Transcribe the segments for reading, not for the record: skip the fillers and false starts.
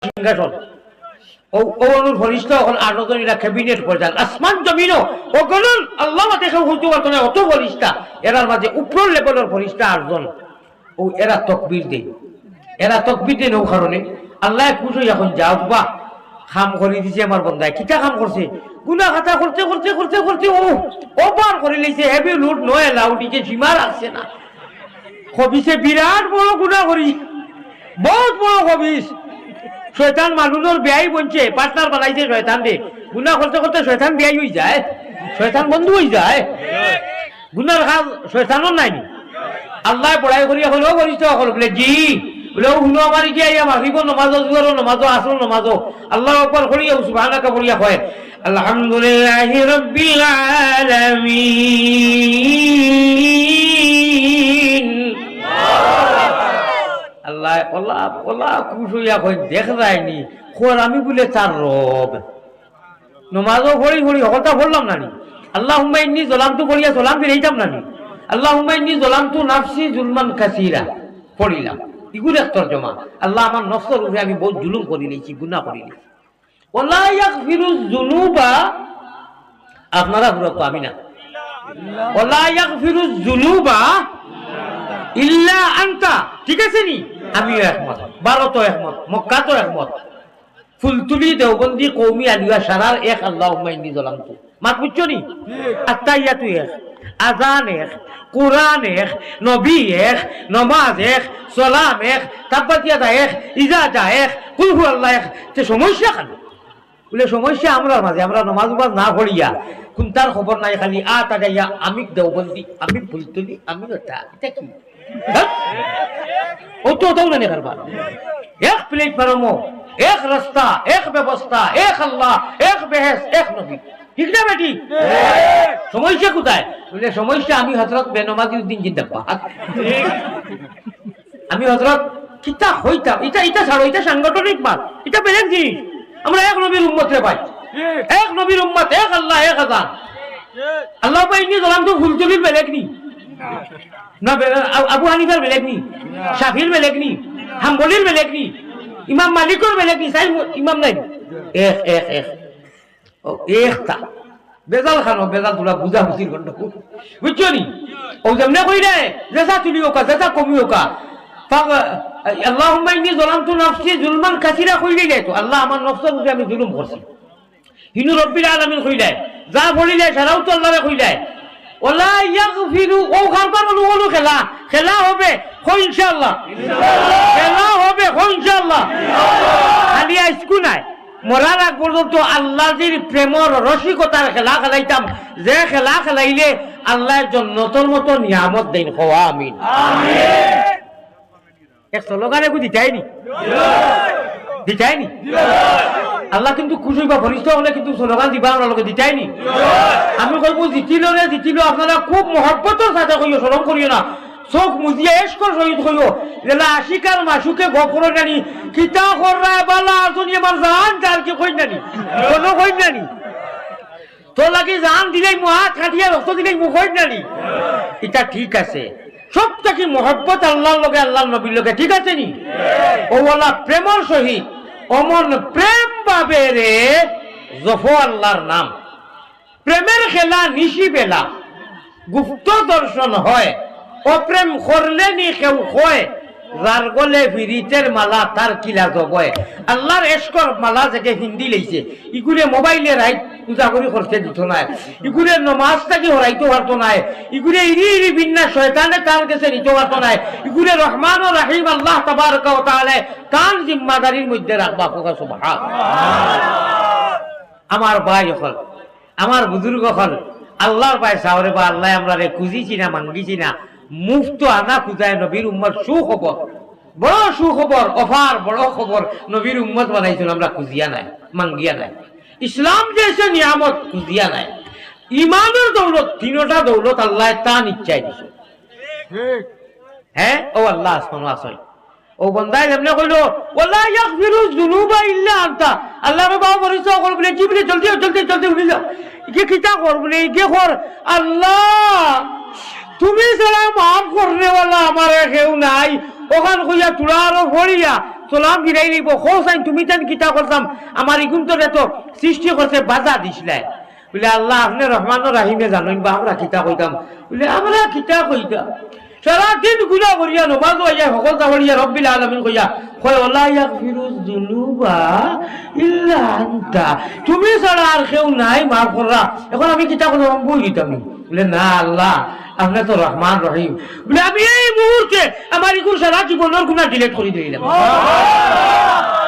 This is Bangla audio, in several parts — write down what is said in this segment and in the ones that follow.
সিংহাসন ফরিস্তা এখন 8 জন এরা ক্যাবিনেট পর্যান আসমান জমিনও ওগুলোর আল্লাহ মাতে কেউ হইতে পারতো না, অত ফরিস্তা। এরার মাঝে উপর লেভেলের ফরিস্তা 8 জন। ও এরা তকবীর দেয়, এরা তকবীর দেন। ও কারণে আল্লাহ খুশি এখন যাও বা খাম করে দিছে আমার বন্ধায়। কিটা কাম করছে? গুনা খাতা করতে করতে করতে করতে ও পার করে লইছে। হেভি লুট নয় লাউডিকে সীমার আসছে না। খবিসে বিরাট বড় গুনাহ করি, বহুত বড় খবিস। শয়তান মানুষের বেয়াই বনছে, পার্টনার বানাইছে শয়তান রে। গুনাহ করতে করতে শয়তান বেয়াই হয়ে যায়, শয়তান বন্ধু হয়ে যায়। গুনার কাজ শয়তানও নাই। আল্লাহ পড়াই করি হলেও করিস বলে জি বলে উনো আমার গিয়ে মাগরিব নমাজও জোহর নমাজও আসর নমাজও আল্লাহ আকবার করিয়া সুবহানাকা বলিয়া হয় আলহামদুলিল্লাহি রাব্বিল আলামিন। আল্লাহ আল্লাহ আল্লাহ খুশ হইয়া কই দেখ যায়নি খোর আমি বলে তার রব। নমাজও পড়ি পড়ি হকটা বললাম নানি আল্লাহুম্মা ইন্নী যালামতু বলিয়া সালাম ফিরাইতাম নানি আল্লাহুম্মা ইন্নী যালামতু নাফসি যুলমান কাসীরা পড়িলাম। ইগুর এক তরজমা। আল্লাহ আমার নফসের উপরে আমি বহুত জুলুম করে নিয়েছি, গুনাহ করে নিয়েছি। ওয়ালা ইয়াগফিরুয যুনুবা, আপনারা পুরো আমি না। ওয়ালা ইয়াগফিরুয যুনুবা ইল্লা আনতা, ঠিক আছে নি? আমিও একমত, ভারতও একমত, মক্কাতো একমত। ফুলতুলি দেওবন্দি কওমি আলিয়া সারার এক আল্লাহুম্মা ইন্নী যালামতু। মাত বুঝছো নি? আত্তাহিয়াতু এক, আজান এক, কুরআন এক, নবী এক, নমাজ এক, সালাম এক, তাব্বাতিয়াদা এক, ইজাজা এক, কুল হুয়াল্লাহ এক। তে সমস্যা কেন? বলে সমস্যা আমরা মাঝে আমরা নমাজ না পড়িয়া কোনটার খবর নাই, খালি তাইয়া আমি দেওবন্দি, আমি ফুলতুলি, আমি ওটা। এটা কি ও তো দাও না কারবার। এক প্লেটফর্ম, এক রাস্তা, এক ব্যবস্থা, এক আল্লাহ, এক বেহেস, এক নবী। ঠিক না বেটি? সমস্যা কোথায়? বলে সমস্যা আমি হযরত বেনমাজি উদ্দিন জিন্দাবাদ। আমি হযরত কিতা হইতাম, এটা ছাড়ো, এটা সাংগঠনিক মাত, এটা বেলেগ জিনিস। আমরা এক নবীর উম্মত রে ভাই, এক নবীর উম্মত, এক আল্লাহ, এক আযান। আল্লাহ ভাই নি যালামতু ফুলতুলির বেলেগ নি না, আবু হানিফার বেলেগ নি, শাফির বেলেগ নি, হাম্বলির বেলেগ নি, ইমাম মালিকের বেলেগ নি, সাই ইমাম নাই। এক এক এক ও একটা বেজাল খানো, বেজাল তোরা বুঝা বুঝির গন্ড বুঝছো নি? ও যেমনে কই রে যেসা তুলি ওকা যেসা কমি ওকা আল্লাহুম্মা ইন্নী যালামতু নাফসি যুলমান কাসীরা কইলেই তো আল্লাহ আমার নফসের উপরে আমি জুলুম করছি। হিনু রব্বিল আলামিন কইলাই যা বলিলাই সারাও তো আল্লাহরে কইলাই। ওয়ালা ইয়াগফিরু ও খারবার বলু খেলা খেলা হবে কই ইনশাআল্লাহ, খেলা হবে কই ইনশাআল্লাহ। খালি আইসকু নাই মরার আগ পর্যন্ত আল্লাহর প্রেমর রসিকতার খেলা খেলাইতাম, যে খেলা খেলাইলে আল্লাহ জান্নাতের মতো নিয়ামত দেন। হওয়া আমিন এক স্লোগানে কো দিতাইনি দিতাইনি আল্লাহ কিন্তু খুশি বা ফরিস্তা হলে কিন্তু স্লোগান দিবা আমরা লোকে দিতাইনি। আমি কইব জিতিল রে জিতিল, আপনারা খুব মহব্বতের সাথে কইও, শরম করিও না। চোখ মুজিয়া এসকর শহীদ হইও যেলা আশিকার মাসুকে গফর নানি কিতা কররা বালা আজনি আমার জান যার কি কই নানি কোনো কই নানি তো লাগি জান দিলেই মু হাত কাটিয়া রক্ত দিলেই মু কই নানি। এটা ঠিক আছে, সব থেকে মহব্বত আল্লাহর লগে আল্লাহর নবীর লগে, ঠিক আছে নি? ও ওয়ালা প্রেমর সহিত অমন প্রেম পাবে রে জফো আল্লাহর নাম। প্রেমের খেলা নিশি বেলা গুপ্ত দর্শন হয়, অপ্রেম করলে নি কেউ কয় যার গলে ফিরিতের মালা তার কিলা জবয়। আল্লাহর এসকর মালা থেকে হিন্দি লইছে, ইগুরে মোবাইলে রাইট পূজা করি করতে দিত নাই, ইগুরে নমাজটাকে হরাইতে পারতো নাই, ইগুরে ইরি ইরি বিন্না শয়তানে তার কাছে নিতে পারতো নাই, ইগুরে রহমান ও রাহিম আল্লাহ তাবারক ওয়া তাআলা তার জিম্মাদারির মধ্যে রাখবা। সুবহান আমার ভাই হল, আমার বুজুর্গ হল, আল্লাহর ভাই সাহরে বা আল্লাহ আমরা রে খুঁজিছি না মাঙ্গিছি না, মুফত আনা খুঁজায় নবীর উম্মত সুখবর, বড় সুখবর, অফার বড় খবর নবীর উম্মত বানাইছিল। আমরা খুঁজিয়া নাই, মাঙ্গিয়া নাই। ইসলাম যে এসে নিয়ামত খুঁজিয়া নাই। ইমানের দৌলত, তিনটা দৌলত আল্লাহ তা নিশ্চয় দিছে। হ্যাঁ ও আল্লাহ আসমান আসয় ও বন্দায় এমনি কইলো ওয়ালা ইয়াগফিরু যুনুবা ইল্লা আনতা। আল্লাহ রে বাবা বলিস কর বলে কি বলে জলদি জলদি জলদি উঠে যাও, কি কিতা কর বলে কি কর আল্লাহ তুমি ছাড়া মাফ করনে वाला আমারে কেউ নাই। ওখান কইয়া তুলারও ফড়িয়া চলাম ফিরাই নিব খোসাইন তুমি জান কিতা করতাম আমার ইগুন তো এত সৃষ্টি করছে বাধা দিছিলাই বলে আল্লাহ আপনি রহমান রাহিমে জানেন বা আমরা কিতা কইতাম বলে আমরা কিতা কইতাম সারাদিন গুনাহ করিয়া নমাজ হইয়া সকল তাহলিয়া রব্বিল আলামিন কইয়া কয় ওয়ালা ইয়াগফিরুজ যুনুবা ইল্লা আনতা তুমি ছাড়া আর কেউ নাই মাফ করা এখন আমি কিতা করতাম বই দিতাম বলে না আল্লাহ আপনি তো রহমান রহিম বলে আমি এই মুহূর্তে আমার ইগুন সারা জীবনের গুনাহ ডিলিট করে দিলাম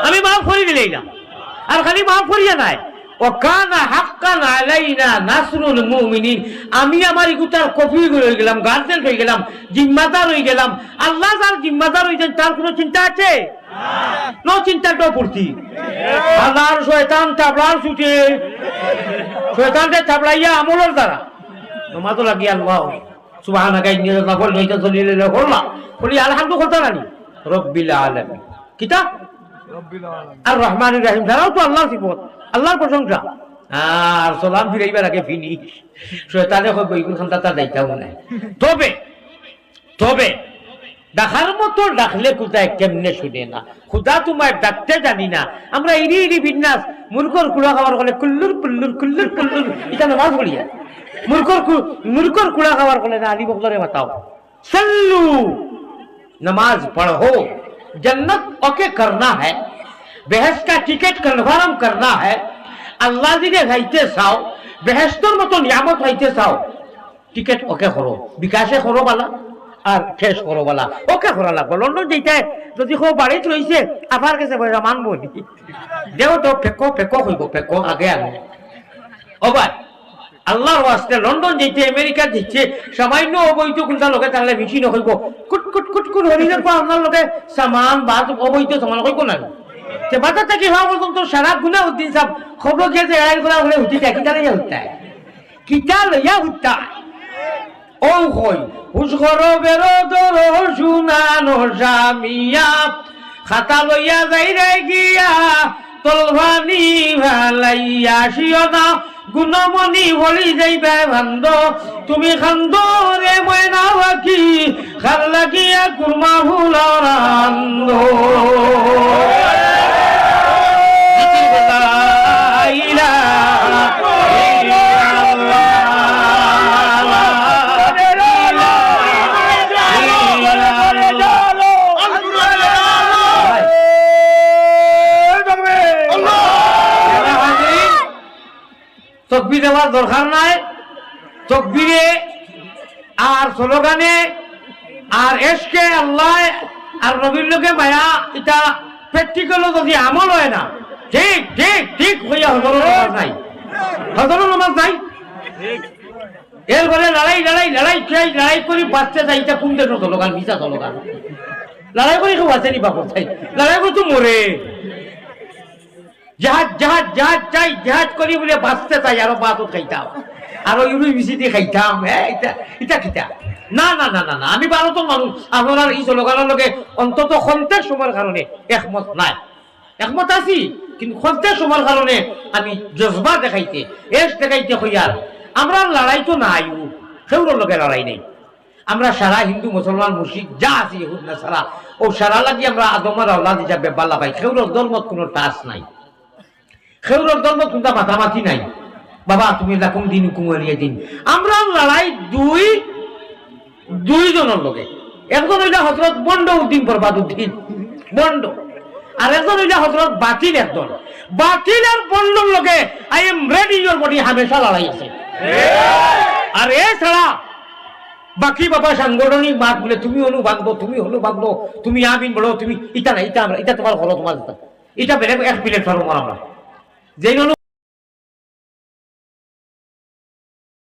আমি মাফ করে দিলাম আর খালি মাফ করিয়া নাই ওয়াকানা হাক্কান আলাইনা নাসরুল মুমিনিন আমি আমার ইগুতার কফি হয়ে গেলাম গার্জেন হয়ে গেলাম জিম্মাদার হয়ে গেলাম আল্লাহ যার জিম্মাদার হইছেন তার কোনো চিন্তা আছে নো চিন্তাটাও করছি আল্লাহ শয়তান তাবলার ছুটে শয়তানকে তাবলাইয়া আমলের দ্বারা নমাজও লাগিয়া আল্লাহ সুবহানাকা ইন্নী লাকুল নইতা চলিলে করলা বলি আলহামদুলিল্লাহ রানি রব্বিল আলামিন কিতা রব্বিল আলামিন আর রহমানির রহিম দাঁড়াও তো আল্লাহর সিফত আল্লাহর প্রশংসা আর সালাম ফিরাইবার আগে ফিনিশ শয়তানে কই বইগুন খান্তা তা দাইতাও না তবে তবে ডাকার মতো ডাকলে কোথায় কেমনে শুনে না খুদা তোমার ডাকতে জানি না আমরা ইরি ইরি বিন্যাস মুরকর কুড়া খাওয়ার বলে কুল্লুর কুল্লুর কুল্লুর কুল্লুর এটা নামাজ পড়িয়া মুরকর কুড়া খাওয়ার বলে না আলী বকলরে বাতাও সল্লু नमाज पढ़ो जन्नत ओके करना है बेहस का टिकट कन्फर्म करना है अल्लाह जी ने खाइते साओ बेहस्तोर मतो नियामत खाइते साओ टिकट ओके करो विकासे करो वाला আর শেষ করো বলা ওকে করা লাগবে লন্ডন যেটাই যদি কেউ বাড়িতে রয়েছে আবার কাছে বইরা মানবো নি দেও তো ফেকো ফেকো হইব ফেকো আগে আগে ও ভাই আল্লাহর ওয়াস্তে লন্ডন যেতে আমেরিকা যেতে সামান্য অবৈধ কোনটা লোকে তাহলে বেশি নহইব কুট কুট কুট কুট হরিদের পর আপনার লোকে সামান বাদ অবৈধ সামান হইব না যে বাজার থেকে হওয়া পর্যন্ত সারা গুণা উদ্দিন সাহেব খবর খেয়েছে এড়াই করা হলে হুতি যায় কিতা লইয়া হুত্তা কিতা লইয়া হুত্তা ও হই হুসগর বেরো দর শুনানো জামিয়া খাতা লইয়া যাই রে গিয়া তলভানি ভালাইয়া শিও না গুণমণি ভরি যাইবে ভান্দ তুমি খান্দ রে ময়না বাকি খার লাগিয়া কুরমা ফুলার আন্দ তকবীর দেওয়ার দরকার নাই তকবীরে আর স্লোগানে আর এশকে আল্লাহ আর নবীর লোকে মায়া এটা প্র্যাকটিক্যাল যদি আমল হয় না ঠিক ঠিক ঠিক হইয়া হজরের নামাজ নাই হজরের নামাজ নাই এর বলে লড়াই লড়াই লড়াই চাই লড়াই করি বাঁচতে চাই এটা কোন দেশের স্লোগান মিশা স্লোগান লড়াই করে কেউ বাঁচেনি বাপর চাই লড়াই করে তো মরে জাহাজ জাহাজ জাহাজ চাই জাহাজ করি বলে বাঁচতে চাই আরো বাত খাইতাম আরো ইউনিভার্সিটি খাইতাম এটা এটা খিতা না না না না না আমি ভারতের মানুষ আপনার এই স্লোগানের লগে অন্তত খন্তের সময়ের কারণে একমত নাই একমত আছি কিন্তু খন্তের সময়ের কারণে আমি জজবা দেখাইতে এস দেখাইতে হইয়ার আমরা লড়াই তো নাই সেগুলোর লগে লড়াই নেই আমরা সারা হিন্দু মুসলমান মুশরিক যা আছি ইহুদ নাসারা ও সারা লাগি আমরা আদমের আওলাদ হিসাবে বাল্লা পাই সেগুলোর ধর্মত কোনো টাচ নাই খেউরের ধর্ম কোনটা মাথামাথি নাই বাবা তুমি লাকুম দিন কুমারিয়া দিন আমরা লড়াই দুই জনের লোকে একজন হইলা হযরত বন্ড উদ্দিন বরবাদ উদ্দিন বন্ড আর একজন হইলা হযরত বাতিল একজন বাতিল আর বন্ডর লোকে I am ready your body হামেশা লড়াই আছে আর এ ছাড়া বাকি বাবা সাংগঠনিক মাত বলে তুমি অনুবাদবো তুমি আমিন বলো তুমি ইটা না ইটা আমরা এটা তোমার ঘর তোমার এটা বেলেগ এক প্লেটফর্ম আমরা যেই